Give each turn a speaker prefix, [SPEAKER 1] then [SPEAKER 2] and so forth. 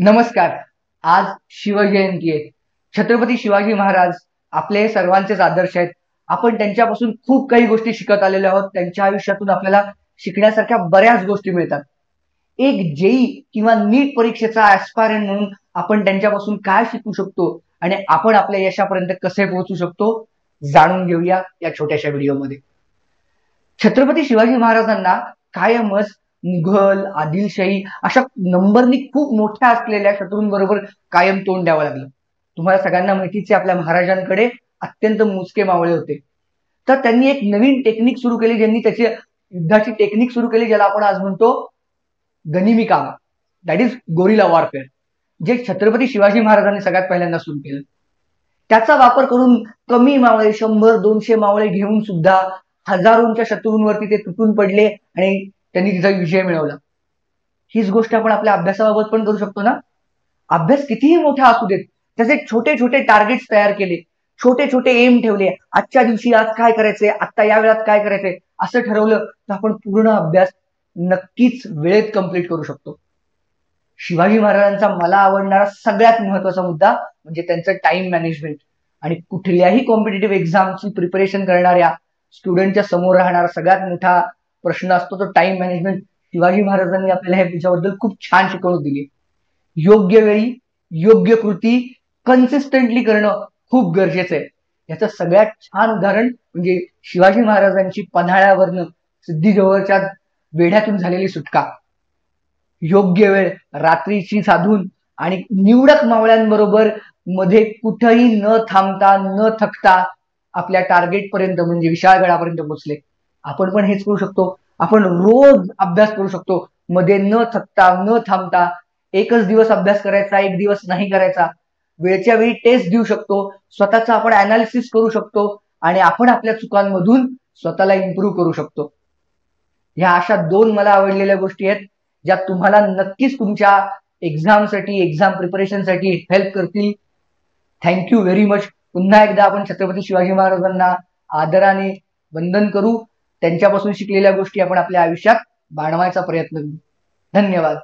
[SPEAKER 1] नमस्कार. आज शिवजयंती आहे. छत्रपती शिवाजी महाराज आपले सर्वांचेच आदर्श आहेत. आपण त्यांच्यापासून खूप काही गोष्टी शिकत आलेलो आहोत. त्यांच्या आयुष्यातून आपल्याला शिकण्यासारख्या बऱ्याच गोष्टी मिळतात. एक जेई किंवा नीट परीक्षेचा ऍस्पायरंट म्हणून आपण त्यांच्यापासून काय शिकू शकतो आणि आपण आपल्या यशापर्यंत कसे पोहोचू शकतो जाणून घेऊया या छोट्याशा व्हिडिओमध्ये. छत्रपती शिवाजी महाराजांना कायमच मुघल, आदिलशाही अशा नंबरनी खूप मोठ्या असलेल्या शत्रूंबरोबर कायम तोंड द्यावं लागलं. तुम्हाला सगळ्यांना माहितीच आहे, आपल्या महाराजांकडे अत्यंत मोजके मावळे होते. तर त्यांनी एक नवीन टेक्निक सुरू केली, ज्यांनी त्याची युद्धाची टेक्निक सुरू केली, ज्याला आपण आज म्हणतो गनिमी कामा, दॅट इज गोरिला वॉरफेअर, जे छत्रपती शिवाजी महाराजांनी सगळ्यात पहिल्यांदा सुरू केलं. त्याचा वापर करून कमी मावळे 100-200 मावळे घेऊन सुद्धा हजारोंच्या शत्रूंवरती ते तुटून पडले आणि त्यांनी तिचा विजय मिळवला. हीच गोष्ट आपण आपल्या अभ्यासाबाबत पण करू शकतो ना. अभ्यास कितीही मोठा असू देत, त्याचे छोटे छोटे टार्गेट्स तयार केले, छोटे छोटे एम ठेवले, आजच्या दिवशी आज काय करायचंय, आता या वेळात काय करायचंय असं ठरवलं तर आपण पूर्ण अभ्यास नक्कीच वेळेत कंप्लीट करू शकतो. शिवाजी महाराजांचा मला आवडणारा सगळ्यात महत्वाचा मुद्दा म्हणजे त्यांचं टाइम मॅनेजमेंट. आणि कुठल्याही कॉम्पिटेटिव्ह एक्झामची प्रिपरेशन करणाऱ्या स्टुडंटच्या समोर राहणारा सगळ्यात मोठा प्रश्न असतो तो टाइम मॅनेजमेंट. शिवाजी महाराजांनी आपल्याला ह्याच्याबद्दल खूप छान शिकवणूक दिली. योग्य वेळी योग्य कृती कन्सिस्टंटली करणं खूप गरजेचं आहे. याचं सगळ्यात छान उदाहरण म्हणजे शिवाजी महाराजांची पन्हाळ्यावरनं सिद्धी जवळच्या वेढ्यातून झालेली सुटका. योग्य वेळ रात्रीची साधून आणि निवडक मावळ्यांबरोबर मध्ये कुठेही न थांबता न थकता आपल्या टार्गेट पर्यंत म्हणजे विशाळगडापर्यंत पोहोचले. आपण पण हेच करू शकतो. आपण रोज अभ्यास करू शकतो, मध्ये न थकता न थांबता. एकच दिवस अभ्यास करायचा, एक दिवस नाही करायचा. वेळच्या वेळी टेस्ट देऊ शकतो, स्वतःचा आपण अनालिसिस करू शकतो आणि आपण आपल्या चुकांमधून स्वतःला इम्प्रूव्ह करू शकतो. ह्या अशा 2 मला आवडलेल्या गोष्टी आहेत, ज्या तुम्हाला नक्कीच तुमच्या एक्झामसाठी, एक्झाम प्रिपरेशनसाठी हेल्प करतील. Thank you very much. पुन्हा एकदा आपण छत्रपती शिवाजी महाराजांना आदराने वंदन करू. त्यांच्यापासून शिकलेल्या गोष्टी आपण आपल्या आयुष्यात बाळगण्याचा प्रयत्न करू. धन्यवाद.